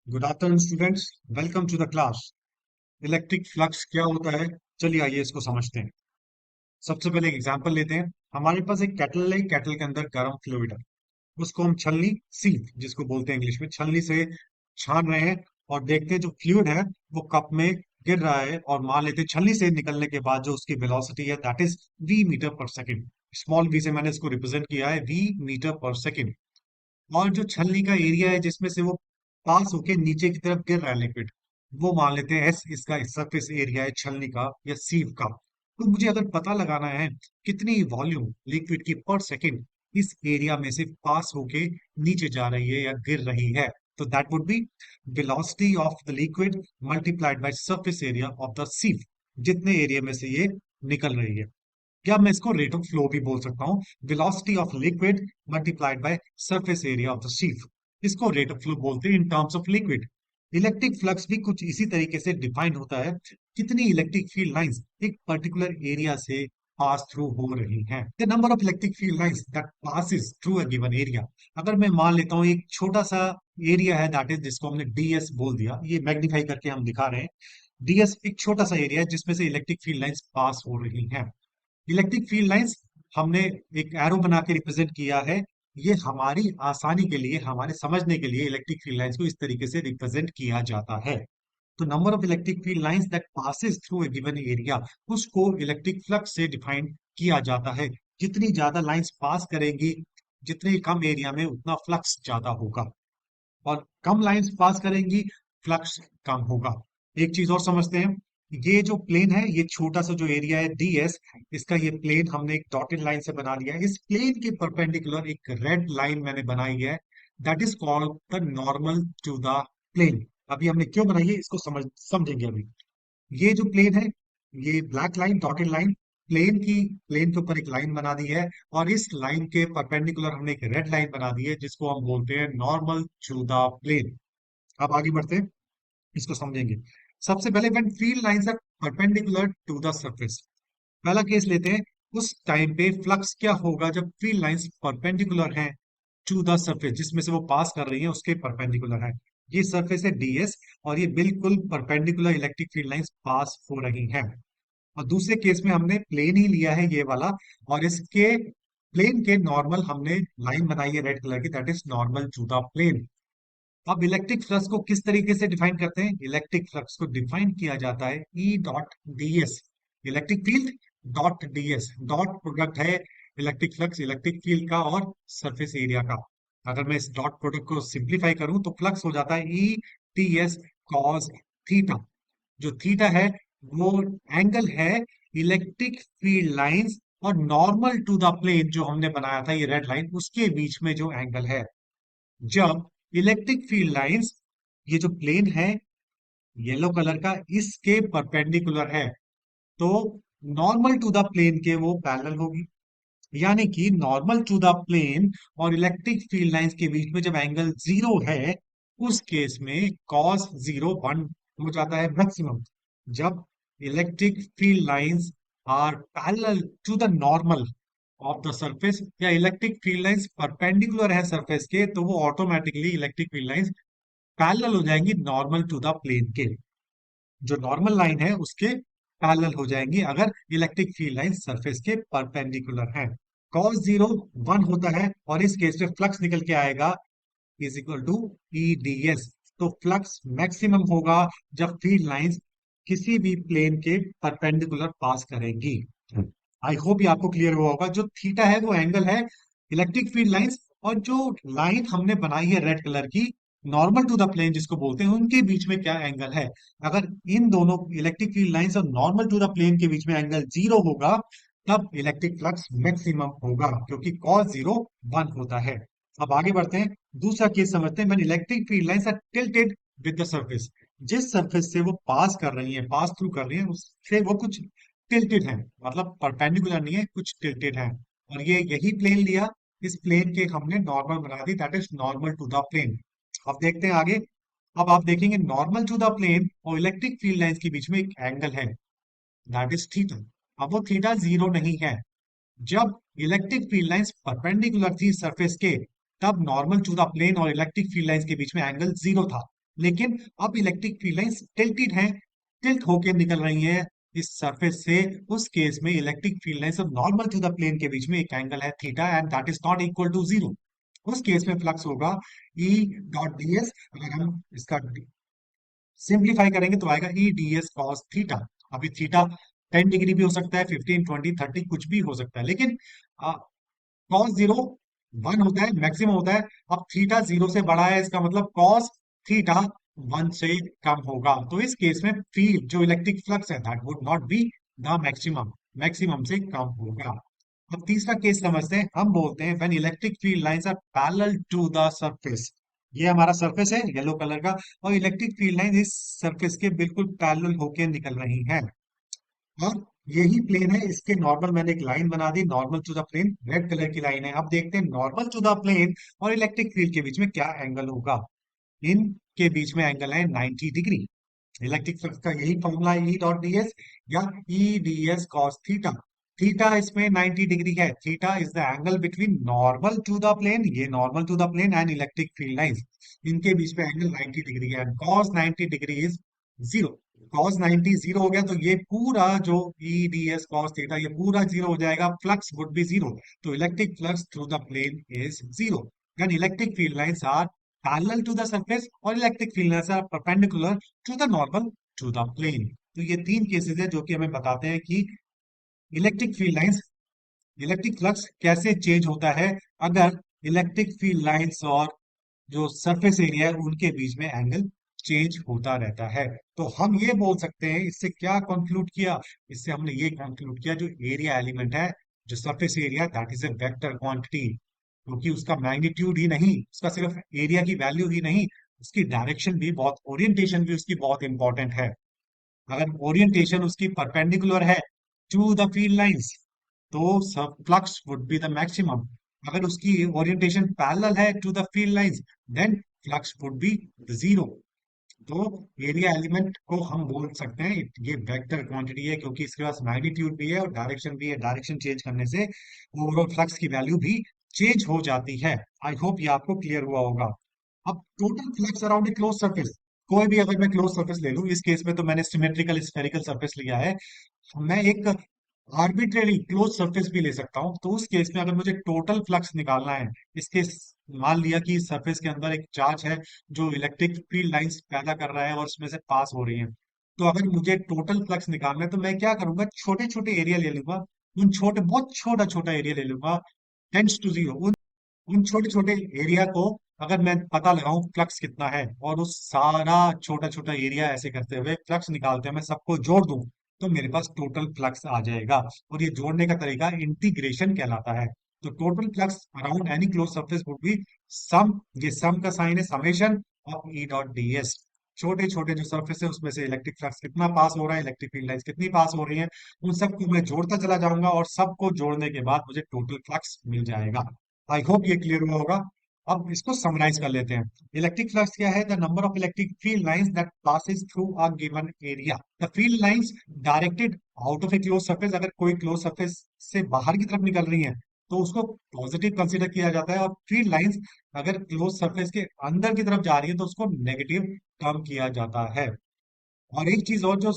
Good afternoon students. Welcome to the class. Electric flux क्या होता है, चलिए आइए इसको समझते हैं। सबसे पहले एक एग्जांपल लेते हैं। हमारे पास एक केटल है, केटल के अंदर गर्म फ्लूइड है। उसको हम छलनी, सीप जिसको बोलते हैं इंग्लिश में, छलनी से छान रहे हैं और देखते हैं जो फ्लूइड है वो कप में गिर रहा है, और मान लेते हैं छलनी से निकलने के बाद जो उसकी वेलोसिटी है दैट इज वी मीटर पर सेकेंड। स्मॉल वी से मैंने इसको रिप्रेजेंट किया है, वी मीटर पर सेकेंड। और जो छलनी का एरिया है जिसमें से वो पास होके नीचे की तरफ गिर रहा है लिक्विड, वो मान लेते हैं एस इसका सरफेस एरिया है छलनी का या सीव का। तो मुझे अगर पता लगाना है कितनी वॉल्यूम लिक्विड की पर सेकेंड इस एरिया में से पास होके नीचे जा रही है या गिर रही है, तो that would be velocity of the liquid multiplied by surface area of the सीव, जितने एरिया में से ये निकल रही है। या मैं इसको रेट ऑफ फ्लो भी बोल सकता हूँ, velocity of liquid multiplied by surface area of the sheath. इसको रेट ऑफ फ्लो बोलते हैं in terms of liquid. Electric flux भी कुछ इसी तरीके से डिफाइन होता है, कितनी इलेक्ट्रिक फील्ड लाइंस एक पर्टिकुलर एरिया से पास थ्रू हो रही हैं। The number of electric field lines that passes through a given area. अगर मैं मान लेता हूँ एक छोटा सा एरिया है दैट इज, जिसको हमने डीएस बोल दिया, ये मैग्नीफाई करके हम दिखा रहे हैं। डीएस एक छोटा सा एरिया है जिसमें से इलेक्ट्रिक फील्ड लाइंस पास हो रही हैं। इलेक्ट्रिक फील्ड लाइंस हमने एक एरो बना के रिप्रेजेंट किया है। ये हमारी आसानी के लिए, हमारे समझने के लिए इलेक्ट्रिक फील्ड लाइंस को इस तरीके से रिप्रेजेंट किया जाता है। तो number of electric field lines that passes through a given area, उसको इलेक्ट्रिक फ्लक्स से डिफाइन किया जाता है। जितनी ज्यादा लाइंस पास करेंगी, जितने कम एरिया में उतना फ्लक्स ज्यादा होगा, और कम लाइंस पास करेंगी फ्लक्स कम होगा। एक चीज और समझते हैं। ये जो प्लेन है, ये छोटा सा जो एरिया है डीएस, इसका ये प्लेन हमने एक डॉटेड लाइन से बना लिया है। इस प्लेन के परपेंडिकुलर एक रेड लाइन मैंने बनाई है, that is called the normal to the plane. अभी हमने क्यों बनाई है इसको समझेंगे अभी। ये जो प्लेन है, ये black line dotted line plane के ऊपर एक लाइन बना दी है, और इस लाइन के परपेंडिकुलर हमने एक रेड लाइन बना दी है जिसको हम बोलते हैं नॉर्मल टू द प्लेन। अब आगे बढ़ते हैं, इसको समझेंगे। सबसे पहले when field lines are perpendicular to the surface, पहला केस लेते हैं। उस टाइम पे फ्लक्स क्या होगा जब फील्ड लाइंस परपेंडिकुलर हैं टू द सरफेस, जिसमें से वो पास कर रही है उसके परपेंडिकुलर है। ये सरफेस है डीएस, और ये बिल्कुल perpendicular electric field lines pass हो रही हैं। और दूसरे केस में हमने प्लेन ही लिया है ये वाला, और इसके प्लेन के नॉर्मल हमने लाइन बनाई है रेड कलर की, that is normal to the plane. अब इलेक्ट्रिक फ्लक्स को किस तरीके से डिफाइन करते हैं? इलेक्ट्रिक फ्लक्स को डिफाइन किया जाता है E dot DS, electric field dot DS. Dot product है इलेक्ट्रिक फ्लक्स, इलेक्ट्रिक फील्ड का और सरफेस एरिया का। अगर मैं इस डॉट प्रोडक्ट को सिंप्लीफाई करूं तो फ्लक्स हो जाता है E T S cos theta. जो थीटा है वो एंगल है इलेक्ट्रिक फील्ड लाइंस और नॉर्मल टू द प्लेन जो हमने बनाया था ये रेड लाइन, उसके बीच में जो एंगल है। जब इलेक्ट्रिक फील्ड लाइंस, ये जो प्लेन है येलो कलर का, इसके परपेंडिकुलर है, तो नॉर्मल टू द प्लेन के वो पैरेलल होगी। यानी कि नॉर्मल टू द प्लेन और इलेक्ट्रिक फील्ड लाइंस के बीच में जब एंगल जीरो है, उस केस में कॉस जीरो वन हो जाता है मैक्सिमम। जब electric field lines are parallel to the normal of the surface, या इलेक्ट्रिक फील्ड लाइंस परपेंडिकुलर है सरफेस के, तो वो automatically electric field lines parallel हो जाएंगी नॉर्मल टू द प्लेन के। जो नॉर्मल लाइन है उसके पैरेलल हो जाएंगी अगर इलेक्ट्रिक फील्ड लाइन सरफेस के परपेंडिकुलर है। कॉस जीरो वन होता है, और इस केस में फ्लक्स निकल के आएगा is equal to E D S. तो फ्लक्स मैक्सिमम होगा जब फील्ड लाइंस किसी भी प्लेन के परपेंडिकुलर पास करेंगी। आई होप ये आपको क्लियर हुआ होगा। जो थीटा है वो एंगल है इलेक्ट्रिक फील्ड लाइंस, और जो लाइन हमने बनाई है रेड कलर की नॉर्मल टू द प्लेन जिसको बोलते हैं, उनके बीच में क्या एंगल है। अगर इन दोनों इलेक्ट्रिक फील्ड लाइंस और नॉर्मल टू द प्लेन के बीच में एंगल जीरो होगा, तब इलेक्ट्रिक फ्लक्स मैक्सिमम होगा, क्योंकि कॉस जीरो वन होता है। अब आगे बढ़ते हैं, दूसरा केस समझते हैं। When electric field lines are tilted with the surface, जिस सरफेस से वो पास कर रही है, पास थ्रू कर रही है, उससे वो कुछ टिल्टेड है, मतलब परपेंडिकुलर नहीं है, कुछ टिल्टेड है। और ये यही प्लेन लिया, इस प्लेन के हमने नॉर्मल बना दी, that is normal to the plane. अब देखते हैं आगे। अब आप देखेंगे नॉर्मल टू द प्लेन और इलेक्ट्रिक फील्ड लाइंस के बीच में एक एंगल है, दैट इज थीटा। अब वो थीटा जीरो नहीं है। जब इलेक्ट्रिक फील्ड लाइंस परपेंडिकुलर थी सरफेस के, तब नॉर्मल टू द प्लेन और इलेक्ट्रिक फील्ड लाइंस के बीच में एंगल जीरो था। लेकिन अब इलेक्ट्रिक फील्ड लाइंस टिल्टेड हैं, टिल्ट होके निकल रही हैं इस सरफेस से। उस केस में इलेक्ट्रिक फील्ड लाइंस और नॉर्मल टू द प्लेन के बीच में एक एंगल है theta, and that is not equal to zero. उस केस में फ्लक्स होगा ई डॉट डी एस। अगर हम इसका सिंप्लीफाई करेंगे तो आएगा ई डी एस कॉस थीटा। अभी थीटा 10 डिग्री भी हो सकता है, 15, 20, 30 कुछ भी हो सकता है, लेकिन कॉस जीरो 1 होता है, मैक्सिमम होता है। अब थीटा जीरो से बड़ा है, इसका मतलब कॉस थीटा 1 से कम होगा। तो इस केस में फील्ड जो इलेक्ट्रिक फ्लक्स है that would not be the maximum, maximum से कम होगा। अब तीसरा केस समझते हैं। हम बोलते हैं when electric field lines are parallel to the surface. ये हमारा सरफेस है येलो कलर का, और इलेक्ट्रिक फील्ड लाइन इस सरफेस के बिल्कुल पैरेलल होके निकल रही है। और यही प्लेन है, इसके नॉर्मल मैंने एक लाइन बना दी, normal to the plane, red colour की लाइन है। अब देखते हैं नॉर्मल टू द प्लेन और इलेक्ट्रिक फील्ड के बीच में क्या एंगल होगा। इनके बीच में एंगल है 90 डिग्री। इलेक्ट्रिक फ्लक्स का यही फॉर्मूला है, ई डॉट डी एस या E D S cos theta. Theta इसमें 90 डिग्री है। Theta is the angle between normal to the plane, ये normal to the plane, and electric field lines. इनके बीच में एंगल 90 डिग्री है, and cos 90 degree is zero. Cos 90 zero हो गया तो ये पूरा जो E D S cos theta ये पूरा जीरो हो जाएगा, फ्लक्स वुड बी जीरो। तो electric flux through the plane is zero. And electric field lines are parallel to the surface, और electric field lines are perpendicular to the normal to the plane. तो ये तीन cases है जो कि हमें बताते हैं कि electric field lines, electric flux कैसे चेंज होता है अगर इलेक्ट्रिक फील्ड लाइंस और जो सरफेस एरिया है उनके बीच में एंगल चेंज होता रहता है। तो हम ये बोल सकते हैं, इससे क्या कंक्लूड किया, इससे हमने ये कंक्लूड किया जो एरिया एलिमेंट है, जो surface area, that is a vector quantity. क्योंकि उसका मैग्नीट्यूड ही नहीं, उसका सिर्फ एरिया की वैल्यू ही नहीं, उसकी डायरेक्शन भी बहुत, ओरिएंटेशन भी उसकी बहुत इंपॉर्टेंट है। अगर ओरिएंटेशन उसकी परपेंडिकुलर है टू द फील्ड लाइंस तो सब flux would be the maximum. अगर उसकी ओरिएंटेशन पैरेलल है to the field lines then flux would be zero. तो एरिया एलिमेंट को हम बोल सकते हैं ये वेक्टर क्वांटिटी है, क्योंकि इसके पास मैग्नीट्यूड भी है और डायरेक्शन भी है। डायरेक्शन चेंज करने से ओवरऑल फ्लक्स की वैल्यू भी चेंज हो जाती है। आई होप ये आपको क्लियर हुआ होगा। अब total flux around a close surface, कोई भी अगर मैं क्लोज सरफेस ले लूं, इस केस में तो मैंने सिमेट्रिकल स्फेरिकल सरफेस लिया है, मैं एक आर्बिट्रेरी क्लोज सरफेस भी ले सकता हूं। तो उस केस में अगर मुझे टोटल फ्लक्स निकालना है, इसके मान लिया कि सरफेस के अंदर एक चार्ज है जो इलेक्ट्रिक फील्ड लाइंस पैदा कर रहा है और उसमें से पास हो रही है। तो अगर मुझे टोटल फ्लक्स निकालना है तो मैं क्या करूंगा, छोटे छोटे एरिया ले लूंगा, उन छोटे, बहुत छोटा छोटा एरिया ले लूंगा, टेंस टू जीरो। उन छोटे छोटे एरिया को अगर मैं पता लगाऊं फ्लक्स कितना है, और उस सारा छोटा छोटा एरिया ऐसे करते हुए फ्लक्स निकालते हैं, मैं सबको जोड़ दूं, तो मेरे पास टोटल फ्लक्स आ जाएगा। और ये जोड़ने का तरीका इंटीग्रेशन कहलाता है। तो total flux around any close surface would be sum, ये सम का साइन है, summation of E dot D S. छोटे छोटे जो सरफेस है उसमें से इलेक्ट्रिक फ्लक्स कितना पास हो रहा है, इलेक्ट्रिक फील्ड लाइंस कितनी पास हो रही है, उन सबको मैं जोड़ता चला जाऊंगा, और सबको जोड़ने के बाद मुझे टोटल फ्लक्स मिल जाएगा। आई होप ये क्लियर हुआ होगा। अब इसको समराइज कर लेते हैं। इलेक्ट्रिक फ्लक्स क्या है, the number of electric field lines that passes through a given area. The field lines directed out of A close surface, अगर कोई क्लोज सरफेस से बाहर की तरफ निकल रही है तो उसको पॉजिटिव कंसीडर किया जाता है, और फील्ड लाइंस अगर क्लोज सरफेस के अंदर की तरफ जा रही है तो उसको नेगेटिव टर्म किया जाता है। और एक चीज और, जो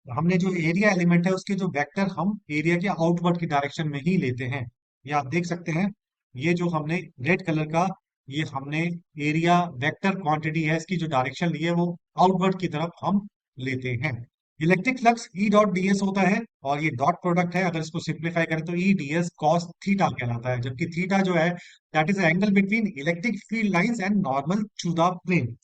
हमने जो एरिया एलिमेंट है उसके जो वेक्टर हम एरिया के आउटवर्ड की डायरेक्शन में ही लेते हैं। ये आप देख सकते हैं, ये जो हमने रेड कलर का, ये हमने एरिया वेक्टर क्वांटिटी है, इसकी जो डायरेक्शन ली है वो आउटवर्ड की तरफ हम लेते हैं। इलेक्ट्रिक फ्लक्स ई डॉट डी एस होता है, और ये डॉट प्रोडक्ट है, अगर इसको सिंप्लीफाई करें तो E D S cos theta कहलाता है। जबकि थीटा जो है that is angle between electric field lines and normal to the plane.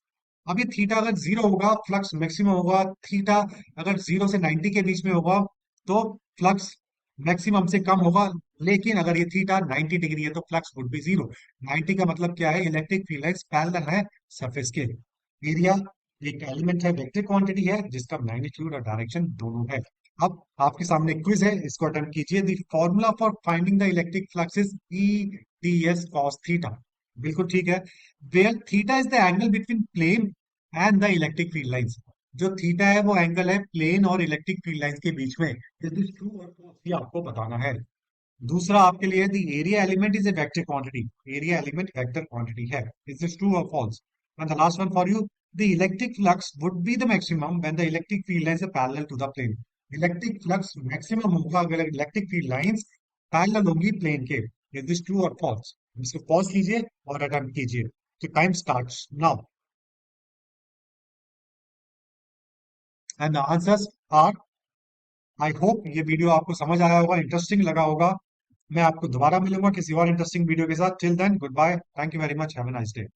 अब ये थीटा अगर जीरो होगा फ्लक्स मैक्सिमम होगा, थीटा अगर 0 से 90 के बीच में होगा तो फ्लक्स मैक्सिमम से कम होगा। लेकिन अगर ये थीटा 90 डिग्री है तो फ्लक्स वुड बी जीरो। 90 का मतलब क्या है, इलेक्ट्रिक फील्ड लाइंस पैरेलल है सरफेस के। एरिया एक एलिमेंट है, वेक्टर क्वांटिटी है, जिसका मैग्नीट्यूड और डायरेक्शन दोनों है। अब आपके सामने क्विज है, इसको अटेम्प्ट कीजिए। The formula for finding the electric flux is E D S cos theta. बिल्कुल ठीक है। Where theta is the angle between plane and the electric field lines. जो थीटा है वो एंगल है प्लेन और इलेक्ट्रिक फील्ड लाइंस के बीच में। Is this true or false? ये आपको बताना है। दूसरा आपके लिए, the area element is a vector quantity. Area element vector quantity है। इज दिस ट्रू और false? And the last one for you, The electric flux would be the maximum when the electric field lines are parallel to the plane. Electric flux maximum होगा अगर electric field lines parallel होंगी plane के. Is this true और false? इसको pause कीजिए और attempt कीजिए. तो time starts now and the answers are. I hope ये वीडियो आपको समझ आया होगा, इंटरेस्टिंग लगा होगा. मैं आपको दोबारा मिलूंगा किसी और इंटरेस्टिंग वीडियो के साथ. Till then goodbye, thank you very much, have a nice day.